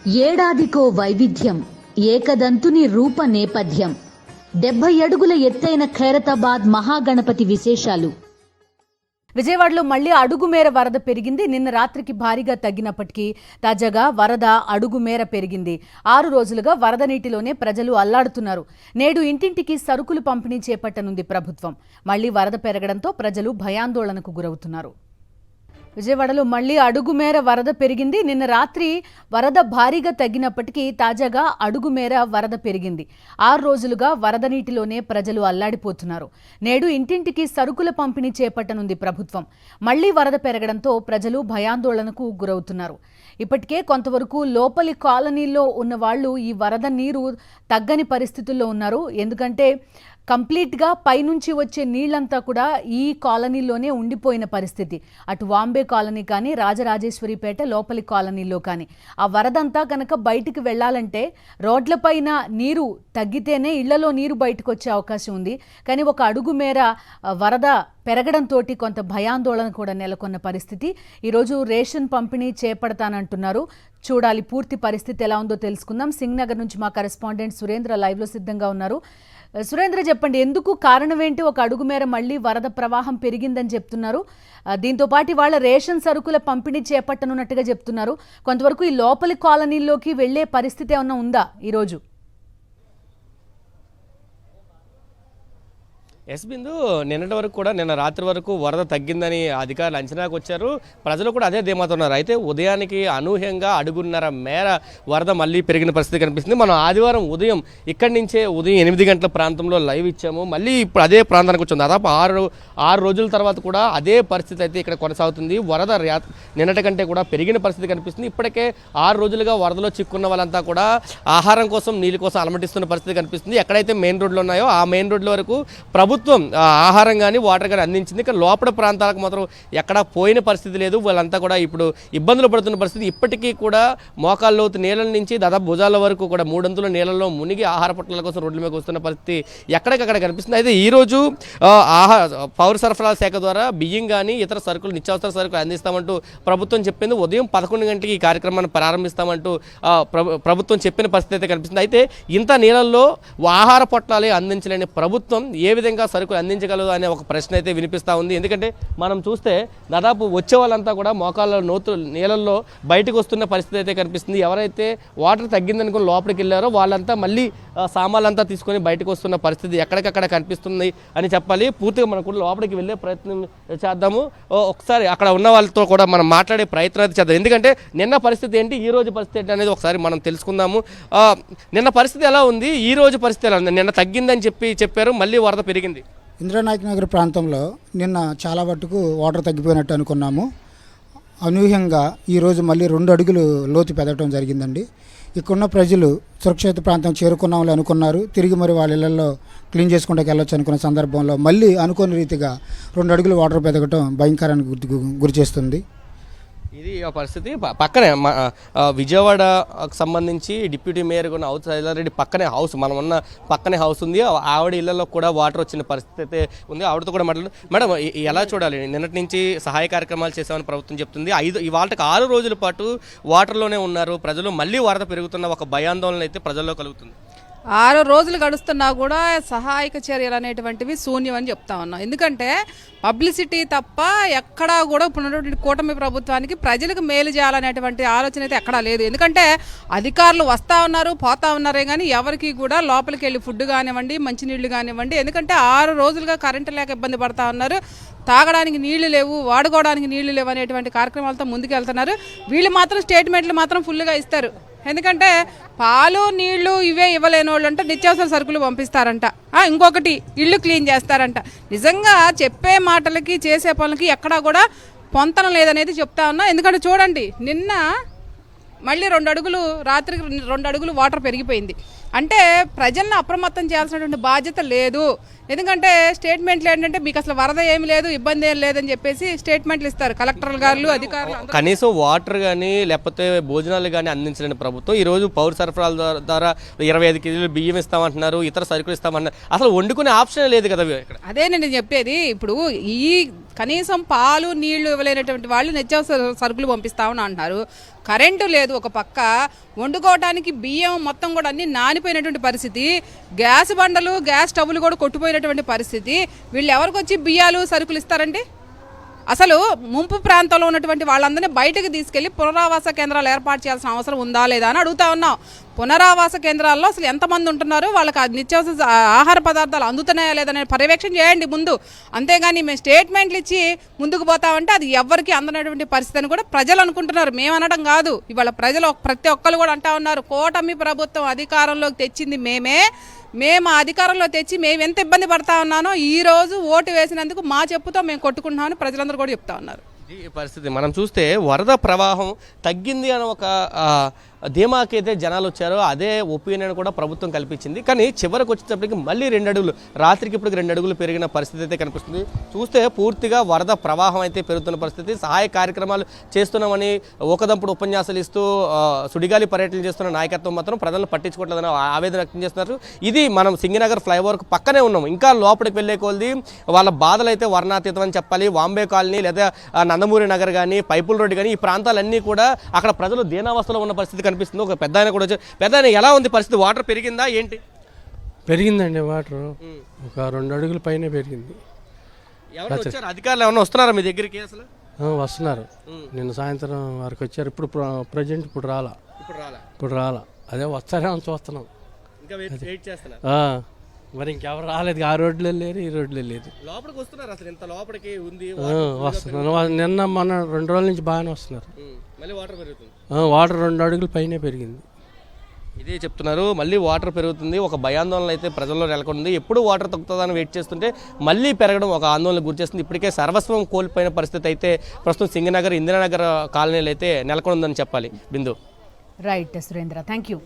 ఏడాదికో వైవిధ్యం, ఏకదంతుని రూప నేపథ్యం. 70 అడుగుల ఎత్తైన ఖైరతాబాద్ మహాగణపతి విశేషాలు. విజయవాడలో మళ్లీ అడుగుమేర వరద పెరిగింది. నిన్న రాత్రికి భారీగా తగ్గినప్పటికీ తాజాగా వరద అడుగుమేర పెరిగింది. 6 రోజులుగా వరద నీటిలోనే ప్రజలు అల్లాడుతున్నారు. నేడు ఇంటింటికి సరుకులు పంపిణీ చేపట్టనుంది ప్రభుత్వం. మళ్లీ వరద పెరగడంతో ప్రజలు భయాందోళనకు గురవుతున్నారు. విజయవాడలో మళ్లీ అడుగుమేర వరద పెరిగింది. నిన్న రాత్రి వరద భారీగా తగ్గినప్పటికీ తాజాగా అడుగుమేర వరద పెరిగింది. 6 రోజులుగా వరద నీటిలోనే ప్రజలు అల్లాడిపోతున్నారు. నేడు ఇంటింటికి సరుకుల పంపిణీ చేపట్టనుంది ప్రభుత్వం. మళ్లీ వరద పెరగడంతో ప్రజలు భయాందోళనకు గురవుతున్నారు. ఇప్పటికే కొంతవరకు లోపలి కాలనీల్లో ఉన్న వాళ్ళు ఈ వరద నీరు తగ్గని పరిస్థితుల్లో ఉన్నారు. ఎందుకంటే కంప్లీట్గా పైనుంచి వచ్చే నీళ్లంతా కూడా ఈ కాలనీలోనే ఉండిపోయిన పరిస్థితి. అటు వాంబే కాలనీ కానీ, రాజరాజేశ్వరిపేట లోపలి కాలనీలో కానీ ఆ వరదంతా కనుక బయటికి వెళ్లాలంటే రోడ్లపైన నీరు తగ్గితేనే ఇళ్లలో నీరు బయటకు వచ్చే అవకాశం ఉంది. కానీ ఒక అడుగు మేర వరద పెరగడంతో కొంత భయాందోళన కూడా నెలకొన్న పరిస్థితి. ఈరోజు రేషన్ పంపిణీ చేపడతానంటున్నారు. చూడాలి పూర్తి పరిస్థితి ఎలా ఉందో తెలుసుకుందాం. సింగ్ నగర్ నుంచి మా కరెస్పాండెంట్ సురేంద్ర లైవ్లో సిద్ధంగా ఉన్నారు. సురేంద్ర, చెప్పండి, ఎందుకు కారణం ఏంటి? ఒక అడుగు మేర మళ్లీ వరద ప్రవాహం పెరిగిందని చెప్తున్నారు. దీంతో పాటు వాళ్ళ రేషన్ సరుకుల పంపిణీ చేపట్టనున్నట్టుగా చెప్తున్నారు. కొంతవరకు ఈ లోపలి కాలనీల్లోకి వెళ్లే పరిస్థితి ఏమన్నా ఉందా ఈరోజు? బిందు, నిన్నటి వరకు కూడా నిన్న రాత్రి వరకు వరద తగ్గిందని అధికారులు అంచనాకు వచ్చారు. ప్రజలు కూడా అదే ధీమాతో ఉన్నారు. అయితే ఉదయానికి అనూహ్యంగా అడుగున్నర మేర వరద మళ్ళీ పెరిగిన పరిస్థితి కనిపిస్తుంది. మనం ఆదివారం ఉదయం ఇక్కడి నుంచే ఉదయం 8 గంటల ప్రాంతంలో లైవ్ ఇచ్చాము. మళ్ళీ ఇప్పుడు అదే ప్రాంతానికి వచ్చింది. దాదాపు ఆరు రోజుల తర్వాత కూడా అదే పరిస్థితి అయితే ఇక్కడ కొనసాగుతుంది. వరద నిన్నటి కంటే కూడా పెరిగిన పరిస్థితి కనిపిస్తుంది. ఇప్పటికే 6 రోజులుగా వరదలో చిక్కున్న వాళ్ళంతా కూడా ఆహారం కోసం, నీళ్ళ కోసం అలమటిస్తున్న పరిస్థితి కనిపిస్తుంది. ఎక్కడైతే మెయిన్ రోడ్లు ఉన్నాయో ఆ మెయిన్ రోడ్ల వరకు ప్రభుత్వం ఆహారం కానీ వాటర్ కానీ అందించింది. ఇక్కడ లోపల ప్రాంతాలకు మాత్రం ఎక్కడా పోయిన పరిస్థితి లేదు. వాళ్ళంతా కూడా ఇప్పుడు ఇబ్బందులు పడుతున్న పరిస్థితి. ఇప్పటికీ కూడా మోకాళ్ళ లోతు నీళ్ళ నుంచి దాదాపు భుజాల వరకు కూడా 3 అంతుల నీళ్ళలో మునిగి ఆహార పొట్లాల కోసం రోడ్ల మీద వస్తున్న పరిస్థితి ఎక్కడికక్కడ కనిపిస్తుంది. అయితే ఈరోజు పౌర సరఫరాల శాఖ ద్వారా బియ్యం కానీ ఇతర సరుకులు, నిత్యావసర సరుకులు అందిస్తామంటూ ప్రభుత్వం చెప్పింది. ఉదయం 11 గంటలకి ఈ కార్యక్రమాన్ని ప్రారంభిస్తామంటూ ప్రభుత్వం చెప్పిన పరిస్థితి అయితే కనిపిస్తుంది. అయితే ఇంత నీళ్ళల్లో ఆహార పొట్లాలే అందించలేని ప్రభుత్వం ఏ విధంగా సరుకులు అందించగలదు అనే ఒక ప్రశ్న అయితే వినిపిస్తూ ఉంది. ఎందుకంటే మనం చూస్తే దాదాపు వచ్చే వాళ్ళంతా కూడా మోకాళ్ళ నీళ్ళల్లో బయటకు వస్తున్న పరిస్థితి అయితే కనిపిస్తుంది. ఎవరైతే వాటర్ తగ్గిందనుకుని లోపలికి వెళ్ళారో వాళ్ళంతా మళ్ళీ సామాన్లంతా తీసుకొని బయటకు వస్తున్న పరిస్థితి ఎక్కడికక్కడ కనిపిస్తుంది అని చెప్పాలి. పూర్తిగా మనం కూడా లోపలికి వెళ్ళే ప్రయత్నం చేద్దాము. ఒకసారి అక్కడ ఉన్న వాళ్ళతో కూడా మనం మాట్లాడే ప్రయత్నం అయితే చేద్దాం. ఎందుకంటే నిన్న పరిస్థితి ఏంటి, ఈ రోజు పరిస్థితి ఏంటి అనేది ఒకసారి మనం తెలుసుకుందాము. నిన్న పరిస్థితి ఎలా ఉంది, ఈ రోజు పరిస్థితి ఎలా ఉంది? నిన్న తగ్గిందని చెప్పారు, మళ్ళీ వరద పెరిగింది. ఇంద్రనాయక్ నగర్ ప్రాంతంలో నిన్న చాలా మట్టుకు వాటర్ తగ్గిపోయినట్టు అనుకున్నాము. అనూహ్యంగా ఈరోజు మళ్ళీ 2 అడుగులు లోతు పెరగడం జరిగిందండి. ఇక్కడున్న ప్రజలు సురక్షిత ప్రాంతం చేరుకున్నామని అనుకున్నారు. తిరిగి మరి వాళ్ళ ఇళ్లలో క్లీన్ చేసుకుంటూ వెళ్ళొచ్చు అనుకున్న సందర్భంలో మళ్ళీ అనుకోని రీతిగా 2 అడుగులు వాటర్ పెరగటం భయంకరానికి గురి చేస్తుంది. ఇది ఆ పరిస్థితి. పక్కనే విజయవాడకు సంబంధించి డిప్యూటీ మేయర్ ఉన్న హౌస్ రెడ్డి పక్కనే హౌస్, మనం ఉన్న పక్కనే హౌస్ ఉంది. ఆవిడ ఇళ్లలో కూడా వాటర్ వచ్చిన పరిస్థితి అయితే ఉంది. ఆవిడతో కూడా మాట్లాడు. మేడం, ఎలా చూడాలి? నిన్నటి నుంచి సహాయ కార్యక్రమాలు చేసామని ప్రభుత్వం చెప్తుంది. ఇవాళకి 6 రోజుల పాటు వాటర్లోనే ఉన్నారు ప్రజలు. మళ్ళీ వరద పెరుగుతున్న ఒక భయాందోళన అయితే ప్రజల్లో కలుగుతుంది. 6 రోజులు గడుస్తున్నా కూడా సహాయక చర్యలు అనేటువంటివి శూన్యం అని చెప్తా ఉన్నాం. ఎందుకంటే పబ్లిసిటీ తప్ప ఎక్కడా కూడా ఇప్పుడున్నటువంటి కూటమి ప్రభుత్వానికి ప్రజలకు మేలు చేయాలనేటువంటి ఆలోచన అయితే ఎక్కడా లేదు. ఎందుకంటే అధికారులు వస్తూ ఉన్నారు, పోతా ఉన్నారే కానీ ఎవరికి కూడా లోపలికి వెళ్ళి ఫుడ్ కానివ్వండి, మంచినీళ్ళు కానివ్వండి. ఎందుకంటే 6 రోజులుగా కరెంటు లేక ఇబ్బంది పడతా ఉన్నారు. తాగడానికి నీళ్లు లేవు, వాడుకోవడానికి నీళ్లు లేవు అనేటువంటి కార్యక్రమాలతో ముందుకు వెళ్తున్నారు. వీళ్ళు మాత్రం స్టేట్మెంట్లు మాత్రం ఫుల్గా ఇస్తారు. ఎందుకంటే పాలు, నీళ్లు ఇవే ఇవ్వలేని వాళ్ళు అంటే నిత్యావసర సరుకులు పంపిస్తారంట. ఇంకొకటి ఇళ్ళు క్లీన్ చేస్తారంట. నిజంగా చెప్పే మాటలకి చేసే పనులకి ఎక్కడా కూడా పొంతన లేదనేది చెప్తా ఉన్నా. ఎందుకంటే చూడండి, నిన్న మళ్ళీ 2 అడుగులు, రాత్రికి 2 అడుగులు వాటర్ పెరిగిపోయింది. అంటే ప్రజలను అప్రమత్తం చేయాల్సినటువంటి బాధ్యత లేదు. ఎందుకంటే స్టేట్మెంట్లు ఏంటంటే మీకు అసలు వరద ఏమి లేదు, ఇబ్బంది ఏం లేదని చెప్పేసి స్టేట్మెంట్లు ఇస్తారు కలెక్టర్ గారు, అధికారులు. కనీసం వాటర్ కానీ లేకపోతే భోజనాలు కానీ అందించలేని ప్రభుత్వం ఈరోజు పౌర సరఫరాల ద్వారా 25 కేజీలు బియ్యం ఇస్తామంటున్నారు, ఇతర సరుకులు ఇస్తామంటున్నారు. అసలు వండుకునే ఆప్షన్ లేదు కదా ఇక్కడ. అదే నేను చెప్పేది. ఇప్పుడు ఈ కనీసం పాలు నీళ్లు ఇవ్వలేనటువంటి వాళ్ళు నిత్యావసర సరుకులు పంపిస్తామని అంటున్నారు. కరెంటు లేదు, ఒక పక్క వండుకోవడానికి బియ్యం మొత్తం కూడా అన్ని నానిపోయినటువంటి పరిస్థితి, గ్యాస్ బండలు గ్యాస్ స్టవ్లు కూడా కొట్టుపోయినటువంటి పరిస్థితి. వీళ్ళు ఎవరికి వచ్చి బియ్యాలు సరుకులు ఇస్తారండి? అసలు ముంపు ప్రాంతంలో ఉన్నటువంటి వాళ్ళందరినీ బయటకు తీసుకెళ్లి పునరావాస కేంద్రాలు ఏర్పాటు చేయాల్సిన అవసరం ఉందా లేదా అని అడుగుతా ఉన్నాం. పునరావాస కేంద్రాల్లో అసలు ఎంతమంది ఉంటున్నారు, వాళ్ళకి నిత్యావసర ఆహార పదార్థాలు అందుతున్నాయా లేదనే పర్యవేక్షణ చేయండి ముందు. అంతేగాని మేము స్టేట్మెంట్లు ఇచ్చి ముందుకు పోతామంటే అది ఎవరికి అందనటువంటి పరిస్థితి అని కూడా ప్రజలు అనుకుంటున్నారు. మేము అనడం కాదు, ఇవాళ ప్రజలు ప్రతి ఒక్కరు కూడా అంటా ఉన్నారు, కూటమి ప్రభుత్వం అధికారంలోకి తెచ్చింది మేము అధికారంలో తెచ్చి మేము ఎంత ఇబ్బంది పడతా ఉన్నానో ఈ రోజు ఓటు వేసినందుకు మా చెప్పుతో మేము కొట్టుకుంటున్నామని ప్రజలందరూ కూడా చెప్తా ఉన్నారు. ఈ పరిస్థితి మనం చూస్తే వరద ప్రవాహం తగ్గింది అని ఒక ధీమాకైతే జనాలు వచ్చారో అదే ఒపీనియన్ కూడా ప్రభుత్వం కల్పించింది. కానీ చివరికి వచ్చేటప్పటికి మళ్ళీ 2 అడుగులు, రాత్రికి ఇప్పటికి 2 అడుగులు పెరిగిన పరిస్థితి అయితే కనిపిస్తుంది. చూస్తే పూర్తిగా వరద ప్రవాహం అయితే పెరుగుతున్న పరిస్థితి. సహాయ కార్యక్రమాలు చేస్తున్నామని ఒకదంపుడు ఉపన్యాసాలు ఇస్తూ సుడిగాలి పర్యటన చేస్తున్న నాయకత్వం మాత్రం ప్రజలను పట్టించుకోవట్లేదని ఆవేదన వ్యక్తం చేస్తున్నారు. ఇది మనం సింగనగర్ ఫ్లైఓవర్కి పక్కనే ఉన్నాం. ఇంకా లోపలికి వెళ్ళే కొలది వాళ్ళ బాధలు అయితే వర్ణాతీతం అని చెప్పాలి. వాంబే కాలనీ లేదా నందమూరి నగర్ కానీ, పైపుల్ రోడ్డు కానీ, ఈ ప్రాంతాలన్నీ కూడా అక్కడ ప్రజలు దీనావస్థలో ఉన్న పరిస్థితి కనిపిస్తుంది. ఒక పెద్ద ఆయన కూడా వచ్చారు. పెద్ద ఆయన ఎలా ఉంది పరిస్థితి? వాటర్ పెరిగిందా ఏంటి? పెరిగిందండి, వాటర్ ఒక 2 అడుగుల పైన పెరిగింది. ఎవరు వచ్చారు? అధికారులు ఏమన్నా వస్తున్నారా మీ దగ్గరికి? అసలు వస్తున్నారు. నిన్న సాయంత్రం వరకు వచ్చారు. ఇప్పుడు ప్రజెంట్ ఇప్పుడు రాలా. అదే వస్తారేమో చూస్తున్నాం. ఇంకా వెయిట్ చేస్తున్నారు. మరి ఇంకెవరు రాలేదు. ఆ రోడ్లో లేరు, ఈ రోడ్లో లేదు. లోపలికి వస్తున్నారు. అసలు ఇంత లోపలికి ఉంది వస్తున్నారు. నిన్న మొన్న 2 రోజుల నుంచి బాగానే వస్తున్నారు. మళ్ళీ వాటర్ పెరుగుతుంది. వాటర్ 2 అడుగుల పైనే పెరిగింది. ఇదే చెప్తున్నారు. మళ్ళీ వాటర్ పెరుగుతుంది. ఒక భయాందోళన అయితే ప్రజల్లో నెలకొంది. ఎప్పుడు వాటర్ తగ్గుతుందని వెయిట్ చేస్తుంటే మళ్ళీ పెరగడం ఒక ఆందోళన గురి చేస్తుంది. ఇప్పటికే సర్వస్వం కోల్పోయిన పరిస్థితి అయితే ప్రస్తుతం సింగనగర్, ఇందిరానగర్ కాలనీలు అయితే నెలకొందని చెప్పాలి. Bindu. Right Surendra, thank you.